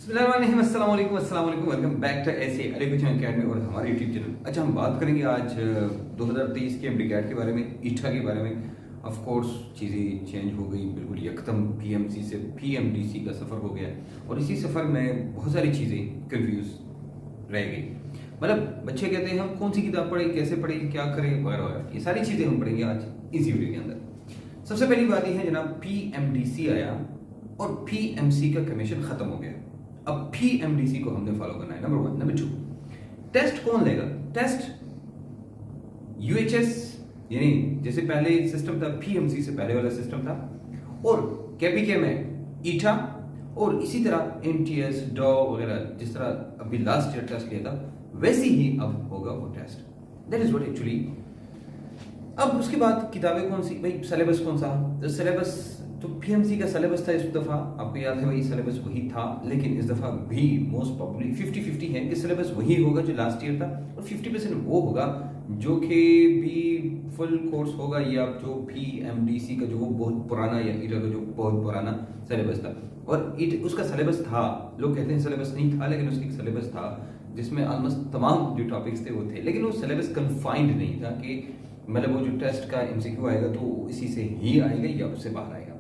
Welcome back to ऐसे education academy और हमारे यूट्यूब चैनल। अच्छा, हम बात करेंगे आज 2023 के एमडीकैट के बारे में, ईटा के बारे में। ऑफ कोर्स चीज़ें चेंज हो गई, बिल्कुल यकदम पीएमसी से पीएमडीसी का सफ़र हो गया और इसी सफ़र में बहुत सारी चीज़ें कंफ्यूज रह गई। मतलब बच्चे कहते हैं हम कौन सी किताब पढ़ें, कैसे पढ़ें, क्या करें वगैरह वगैरह, ये सारी चीज़ें हम पढ़ेंगे आज इसी वीडियो के अंदर। सबसे पहली बात यह है जनाब, पीएमडीसी आया और पीएमसी का कमीशन खत्म हो गया। अब पीएमडीसी को हमने फॉलो करना है, नंबर 1। नंबर 2, टेस्ट कौन लेगा? टेस्ट यूएचएस, यानी जैसे पहले सिस्टम था, पीएमसी से पहले वाला सिस्टम था, और केपीके में ईटा, और इसी तरह एमटीएस डॉ वगैरह जिस तरह अभी लास्ट ईयर टेस्ट लिया था वैसे ही अब होगा वो test. That is what actually. अब उसके बाद किताबें कौन सी भाई, सिलेबस कौन सा? तो सिलेबस तो पीएमसी का सिलेबस था इस दफा, आपको याद है वही सिलेबस वही था, लेकिन इस दफा भी मोस्ट प्रॉब्ली 50-50 है कि सिलेबस वही होगा जो लास्ट ईयर था, और 50% वो होगा जो कि भी फुल कोर्स होगा, या जो पीएमडीसी का जो वो बहुत पुराना, या ईटा का जो बहुत पुराना सिलेबस था। और उसका सिलेबस था, लोग कहते हैं सिलेबस नहीं था, लेकिन उसका एक सिलेबस था जिसमें ऑलमोस्ट तमाम जो टॉपिक्स थे वो थे, लेकिन वो सिलेबस कन्फाइंड नहीं था कि मतलब वो जो टेस्ट का एमसीक्यू आएगा तो इसी से ही आएगा या उससे बाहर आएगा।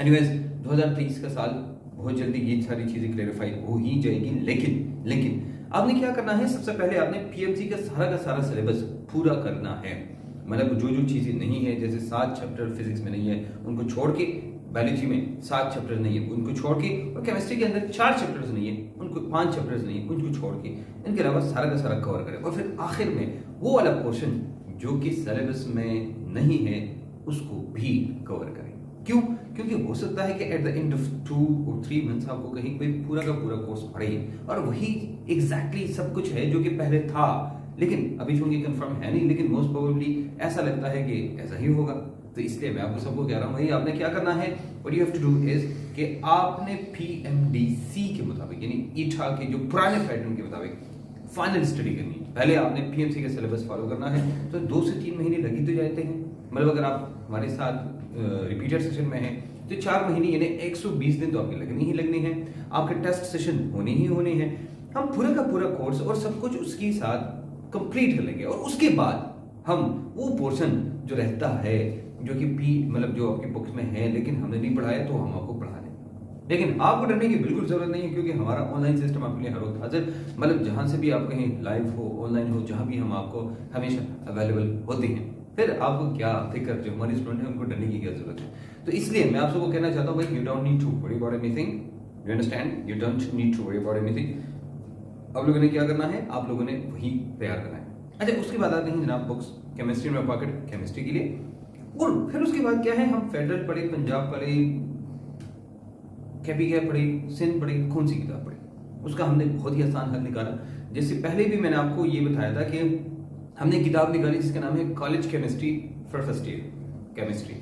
एनीवेज 2023 का साल बहुत जल्दी ये सारी चीजें क्लेरिफाई हो ही जाएगी, लेकिन आपने क्या करना है? सबसे पहले आपने पीएमसी का सारा सिलेबस पूरा करना है। मतलब जो जो चीजें नहीं है, जैसे 7 चैप्टर फिजिक्स में नहीं है उनको छोड़ के, बायोलॉजी में 7 चैप्टर नहीं है उनको छोड़ के, और केमिस्ट्री के अंदर 4 चैप्टर्स नहीं है उनको, 5 चैप्टर्स नहीं है उनको छोड़ के, इनके अलावा सारा का सारा कवर करें। और फिर आखिर में वो वाला पोर्शन जो कि सिलेबस में नहीं है उसको भी कवर करें। क्यों? क्योंकि हो सकता है कि एट द एंड ऑफ 2 और 3 मंथ्स आपको कहीं पे पूरा का पूरा कोर्स पढ़े और वही एग्जैक्टली सब कुछ है जो कि पहले था, लेकिन अभी चूंकि कंफर्म है नहीं, लेकिन मोस्ट प्रोबेबली ऐसा लगता है कि ऐसा ही होगा। तो इसलिए मैं आपको सबको कह रहा हूँ भाई, आपने क्या करना है, what you have to do is कि आपने पीएमडीसी के मुताबिक, यानी ईटा के जो पुराने पैटर्न के मुताबिक फाइनल स्टडी करनी है। पहले आपने पीएमसी का सिलेबस फॉलो करना है, तो 2 से 3 महीने लगी तो जाते हैं। मतलब अगर आप हमारे साथ रिपीटेड सेशन में हैं तो 4 महीने यानी 120 दिन तो आपके लगनी ही लगनी है। आपके टेस्ट सेशन होने ही होने हैं। हम पूरा का पूरा कोर्स और सब कुछ उसके साथ कंप्लीट कर लेंगे, और उसके बाद हम वो पोर्शन जो रहता है जो कि मतलब जो आपकी बुक्स में है लेकिन हमने नहीं पढ़ाया, तो हम आपको पढ़ा दें। लेकिन आपको डरने की बिल्कुल जरूरत नहीं है, क्योंकि हमारा ऑनलाइन सिस्टम आपके लिए हर वक्त हाजिर, मतलब जहां से भी आप कहीं लाइव हो, ऑनलाइन हो, जहां भी हम आपको हमेशा अवेलेबल होते हैं। फिर आपको क्या फिक्र, जो हमारे स्टूडेंट हैं उनको डरने की क्या जरूरत है? तो इसलिए मैं आप सबको कहना चाहता हूँ भाई, you don't need to worry about anything, you understand, you don't need to worry about anything. आप लोगों ने क्या करना है? आप लोगों ने वही तैयार करना है। अच्छा, उसके बाद आते हैं जनाब बुक्स, केमिस्ट्री में पॉकेट केमिस्ट्री के लिए, और फिर उसके बाद क्या है, हम फेडरल पढ़े, पंजाब पढ़े, केपीके पढ़े, सिंध पढ़े, कौन सी किताब पढ़े? उसका हमने बहुत ही आसान हल निकाला। जैसे पहले भी मैंने आपको ये बताया था कि हमने किताब निकाली जिसका नाम है college chemistry for first year chemistry.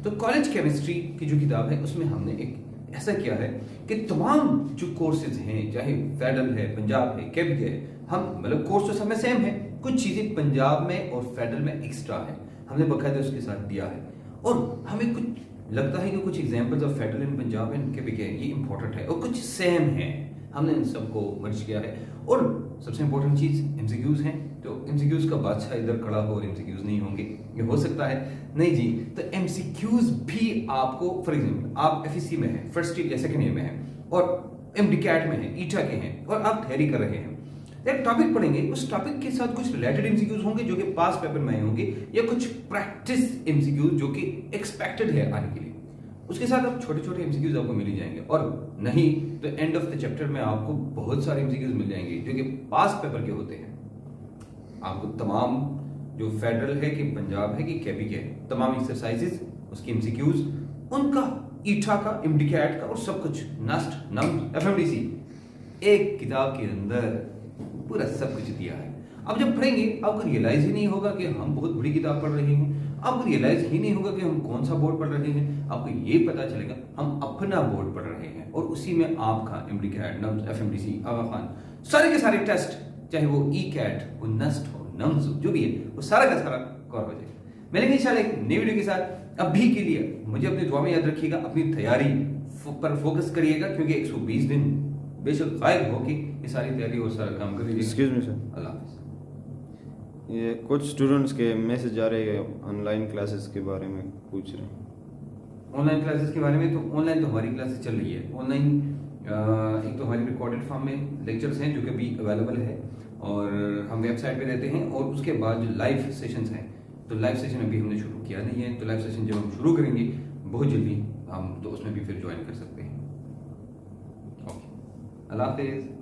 तो कॉलेज केमिस्ट्री की जो किताब है उसमें हमने एक ऐसा किया है कि तमाम जो कोर्सेज हैं, चाहे फेडरल है, पंजाब है, केपीके है, हम मतलब कोर्स तो सब में सेम है, कुछ चीजें पंजाब में और फेडरल में एक्स्ट्रा है, हमने बकायदा उसके साथ दिया है। और हमें कुछ लगता है कि कुछ examples of federal and Punjab and KPK ये इंपॉर्टेंट है, और कुछ सेम है, हमने इन सबको मर्ज किया है। और सबसे इंपॉर्टेंट चीज एमसीक्यूज हैं, तो एमसीक्यूज का बादशाह इधर खड़ा हो और एमसीक्यूज नहीं होंगे, ये हो सकता है नहीं जी। तो एमसीक्यूज भी आपको, फॉर एग्जांपल आप एफईसी में हैं, फर्स्ट ईयर या सेकंड ईयर में हैं, और एमडीकैट में हैं, ईटा के हैं, और आप थ्योरी कर रहे हैं, एक टॉपिक पढ़ेंगे, उस टॉपिक के साथ कुछ रिलेटेड एमसीक्यूज होंगे जो कि पास पेपर में आए होंगे, या कुछ प्रैक्टिस एमसीक्यूज जो कि एक्सपेक्टेड है आने के लिए, उसके साथ आप छोटे छोटे एमसीक्यूज आपको मिल ही जाएंगे। और नहीं तो एंड ऑफ द चैप्टर में आपको बहुत सारे एमसीक्यूज मिल जाएंगे जो कि पास पेपर के होते हैं। आपको तमाम जो फेडरल है कि पंजाब है कि केपीके है, तमाम एक्सरसाइजेस, उसकी एमसीक्यूज, उनका ईटा का, एमडीकैट का, और सब कुछ नस्ट नम एफएमडीसी एक किताब के अंदर पूरा सब कुछ दिया है। अब जब पढ़ेंगे आपको रियलाइज ही नहीं होगा कि हम बहुत बड़ी किताब पढ़ रहे हैं, आपको रियलाइज ही नहीं होगा कि हम कौन सा बोर्ड पढ़ रहे हैं, आपको ये पता चलेगा हम अपना बोर्ड पढ़ रहे हैं, और उसी में आपका एमडीकैट, नम्स, एफएमडीसी, आगा खान, सारे के सारे टेस्ट, चाहे वो ई कैट हो, नस्ट हो, नम्स हो, जो भी है वो सारा का सारा कवर हो जाएगा। मिलेंगे इंशाल्लाह एक नई वीडियो के साथ। अभी के लिए मुझे अपनी दुआ में याद रखिएगा, अपनी तैयारी पर फोकस करिएगा, क्योंकि 120 दिन बेशक गायब हो कि ये सारी तैयारी और सारा काम कर लीजिए। एक्सक्यूज मी सर, अल्लाह हाफिज़। ये कुछ स्टूडेंट्स के मैसेज आ रहे हैं ऑनलाइन क्लासेस के बारे में पूछ रहे हैं। ऑनलाइन क्लासेस के बारे में, तो ऑनलाइन तो हमारी क्लासेस चल रही है। ऑनलाइन एक तो हमारी रिकॉर्डेड फॉर्म में लेक्चर्स हैं जो कि अभी अवेलेबल है और हम वेबसाइट पे देते हैं, और उसके बाद जो लाइव सेशंस हैं, तो लाइव सेशन अभी हमने शुरू किया नहीं है। तो लाइव सेशन जब हम शुरू करेंगे बहुत जल्दी, हम तो उसमें भी फिर ज्वाइन कर सकते हैं। ओके, अल्लाह हाफिज़।